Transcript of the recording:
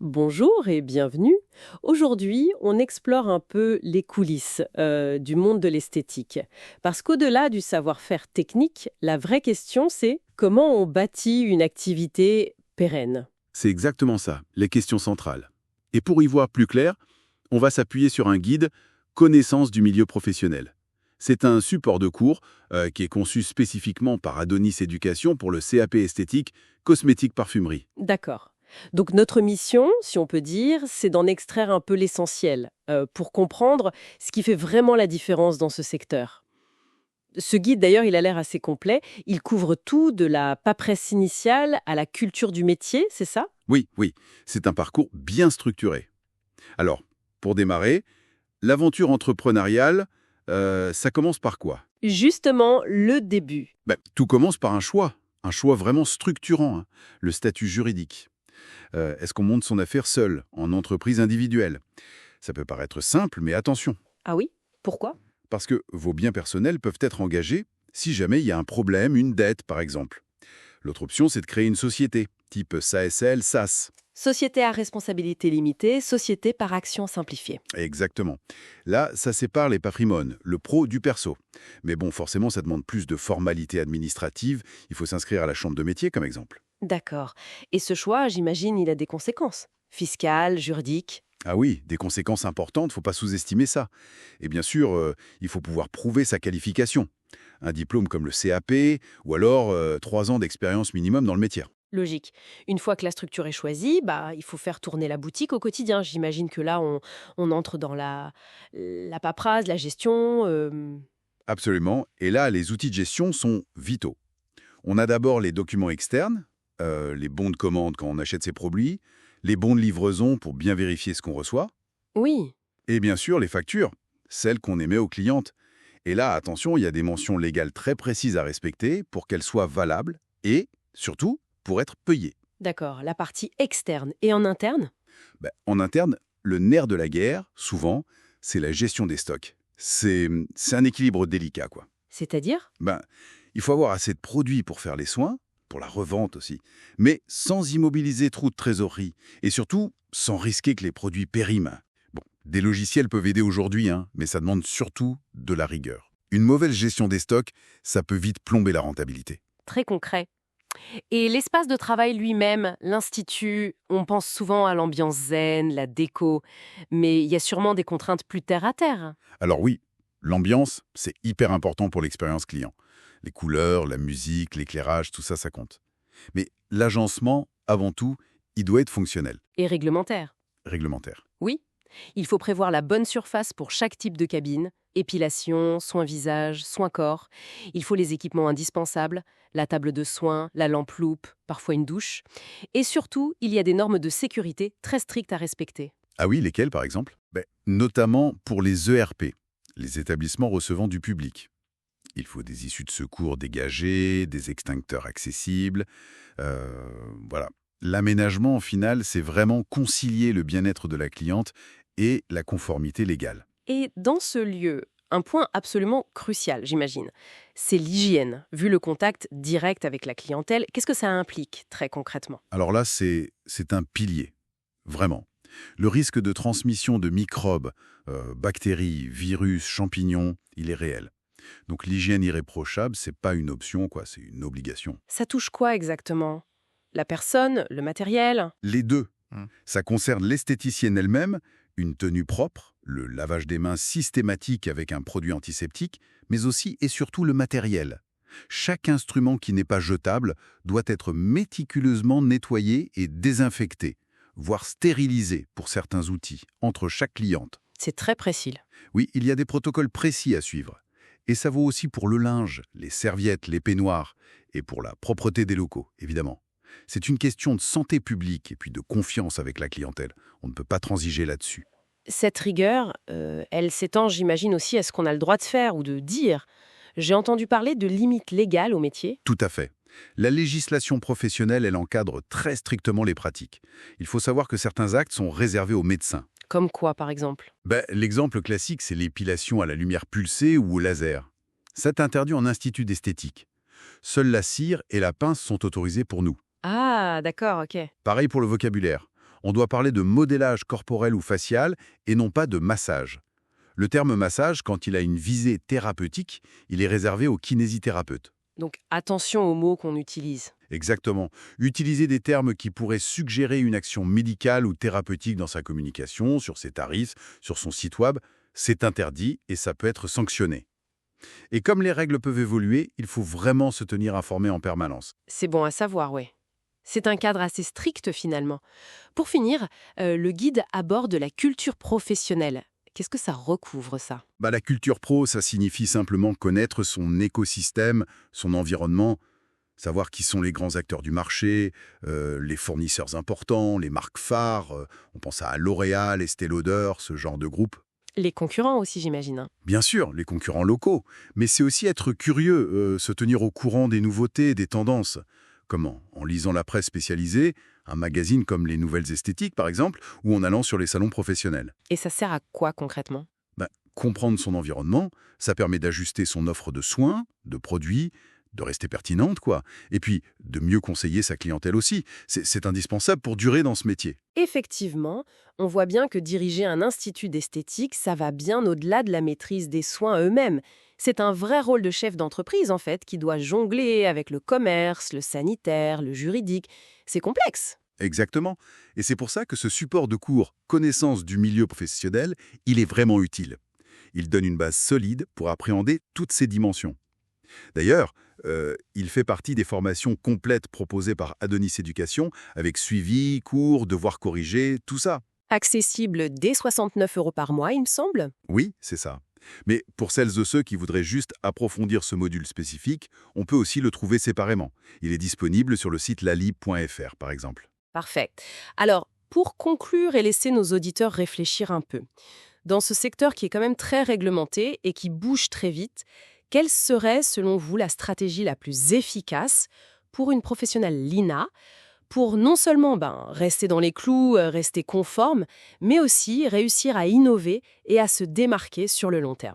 Bonjour et bienvenue. Aujourd'hui, on explore un peu les coulisses du monde de l'esthétique. Parce qu'au-delà du savoir-faire technique, la vraie question c'est comment on bâtit une activité pérenne. C'est exactement ça, les questions centrales. Et pour y voir plus clair, on va s'appuyer sur un guide Connaissance du milieu professionnel. C'est un support de cours qui est conçu spécifiquement par Adonis Éducation pour le CAP esthétique cosmétique parfumerie. D'accord. Donc notre mission, si on peut dire, c'est d'en extraire un peu l'essentiel pour comprendre ce qui fait vraiment la différence dans ce secteur. Ce guide, d'ailleurs, il a l'air assez complet. Il couvre tout de la paperesse initiale à la culture du métier, c'est ça? Oui, oui, c'est un parcours bien structuré. Alors, pour démarrer, l'aventure entrepreneuriale, ça commence par quoi? Justement, le début. Tout commence par un choix vraiment structurant, hein, le statut juridique. Est-ce qu'on monte son affaire seul, en entreprise individuelle? Ça peut paraître simple, mais attention, Ah oui? Pourquoi? parce que vos biens personnels peuvent être engagés si jamais il y a un problème, une dette par exemple. L'autre option, c'est de créer une société, type SASL, SAS. Société à responsabilité limitée, société par action simplifiée. Exactement. Là, ça sépare les patrimoines, le pro du perso. Mais bon, forcément, ça demande plus de formalités administratives. Il faut s'inscrire à la chambre de métier, comme exemple. D'accord. Et ce choix, j'imagine, il a des conséquences. Fiscales, juridiques. Ah oui, des conséquences importantes, faut pas sous-estimer ça. Et bien sûr, il faut pouvoir prouver sa qualification. Un diplôme comme le CAP, ou alors 3 ans d'expérience minimum dans le métier. Logique. Une fois que la structure est choisie, il faut faire tourner la boutique au quotidien. J'imagine que là, on entre dans la paperasse, la gestion. Absolument. Et là, les outils de gestion sont vitaux. On a d'abord les documents externes, les bons de commande quand on achète ses produits, les bons de livraison pour bien vérifier ce qu'on reçoit, Oui, et bien sûr les factures, celles qu'on émet aux clientes. Et là, attention, il y a des mentions légales très précises à respecter pour qu'elles soient valables et, surtout, pour être payées. d'accord. La partie externe et en interne? En interne, le nerf de la guerre, souvent, c'est la gestion des stocks. C'est un équilibre délicat, quoi. C'est-à-dire? Il faut avoir assez de produits pour faire les soins, pour la revente aussi, mais sans immobiliser trop de trésorerie, et surtout sans risquer que les produits périment. Bon, des logiciels peuvent aider aujourd'hui, hein, mais ça demande surtout de la rigueur. Une mauvaise gestion des stocks, ça peut vite plomber la rentabilité. Très concret. Et l'espace de travail lui-même, l'institut, on pense souvent à l'ambiance zen, la déco, mais il y a sûrement des contraintes plus terre à terre. Alors oui, l'ambiance, c'est hyper important pour l'expérience client. Les couleurs, la musique, l'éclairage, tout ça, ça compte. Mais l'agencement, avant tout, il doit être fonctionnel, Et réglementaire. réglementaire. Oui, il faut prévoir la bonne surface pour chaque type de cabine, épilation, soins visage, soins corps. Il faut les équipements indispensables, la table de soins, la lampe loupe, parfois une douche. Et surtout, il y a des normes de sécurité très strictes à respecter. Ah oui, lesquels par exemple? Notamment pour les ERP, les établissements recevant du public. Il faut des issues de secours dégagées, des extincteurs accessibles. Voilà. L'aménagement, au final, c'est vraiment concilier le bien-être de la cliente et la conformité légale. Et dans ce lieu, un point absolument crucial, j'imagine, c'est l'hygiène. Vu le contact direct avec la clientèle, qu'est-ce que ça implique très concrètement? Alors là, c'est un pilier, vraiment. Le risque de transmission de microbes, bactéries, virus, champignons, il est réel. Donc l'hygiène irréprochable, c'est pas une option, quoi, c'est une obligation. Ça touche quoi exactement? La personne, le matériel? Les deux. Ça concerne l'esthéticienne elle-même, une tenue propre, le lavage des mains systématique avec un produit antiseptique, mais aussi et surtout le matériel. Chaque instrument qui n'est pas jetable doit être méticuleusement nettoyé et désinfecté, voire stérilisé pour certains outils, entre chaque cliente. C'est très précis. Oui, il y a des protocoles précis à suivre. Et ça vaut aussi pour le linge, les serviettes, les peignoirs, et pour la propreté des locaux, évidemment. C'est une question de santé publique et puis de confiance avec la clientèle. On ne peut pas transiger là-dessus. Cette rigueur, elle s'étend, j'imagine, aussi à ce qu'on a le droit de faire ou de dire. J'ai entendu parler de limites légales au métier. Tout à fait. La législation professionnelle, elle encadre très strictement les pratiques. Il faut savoir que certains actes sont réservés aux médecins. Comme quoi, par exemple? L'exemple classique, c'est l'épilation à la lumière pulsée ou au laser. C'est interdit en institut d'esthétique. Seule la cire et la pince sont autorisées pour nous. Ah, d'accord, ok. Pareil pour le vocabulaire. On doit parler de modélage corporel ou facial et non pas de massage. Le terme massage, quand il a une visée thérapeutique, il est réservé aux kinésithérapeutes. Donc attention aux mots qu'on utilise. Exactement. Utiliser des termes qui pourraient suggérer une action médicale ou thérapeutique dans sa communication, sur ses tarifs, sur son site web, c'est interdit et ça peut être sanctionné. Et comme les règles peuvent évoluer, il faut vraiment se tenir informé en permanence. C'est bon à savoir, oui. C'est un cadre assez strict finalement. Pour finir, le guide aborde la culture professionnelle. Qu'est-ce que ça recouvre, ça? La culture pro, ça signifie simplement connaître son écosystème, son environnement, savoir qui sont les grands acteurs du marché, les fournisseurs importants, les marques phares, on pense à L'Oréal, Estée Lauder, ce genre de groupe. Les concurrents aussi, j'imagine, hein. Bien sûr, les concurrents locaux, mais c'est aussi être curieux, se tenir au courant des nouveautés, des tendances. Comment? En lisant la presse spécialisée, un magazine comme Les Nouvelles Esthétiques par exemple, ou en allant sur les salons professionnels. Et ça sert à quoi concrètement? Comprendre son environnement, ça permet d'ajuster son offre de soins, de produits, de rester pertinente, quoi. Et puis, de mieux conseiller sa clientèle aussi. C'est indispensable pour durer dans ce métier. Effectivement, on voit bien que diriger un institut d'esthétique, ça va bien au-delà de la maîtrise des soins eux-mêmes. C'est un vrai rôle de chef d'entreprise, en fait, qui doit jongler avec le commerce, le sanitaire, le juridique. C'est complexe. Exactement. Et c'est pour ça que ce support de cours connaissance du milieu professionnel, il est vraiment utile. Il donne une base solide pour appréhender toutes ces dimensions. D'ailleurs, il fait partie des formations complètes proposées par Adonis Éducation, avec suivi, cours, devoirs corrigés, tout ça. Accessible dès 69 € par mois, il me semble. Oui, c'est ça. Mais pour celles et ceux qui voudraient juste approfondir ce module spécifique, on peut aussi le trouver séparément. Il est disponible sur le site lali.fr, par exemple. Parfait. Alors, pour conclure et laisser nos auditeurs réfléchir un peu, dans ce secteur qui est quand même très réglementé et qui bouge très vite, quelle serait, selon vous, la stratégie la plus efficace pour une professionnelle Lina, pour non seulement rester dans les clous, rester conforme, mais aussi réussir à innover et à se démarquer sur le long terme?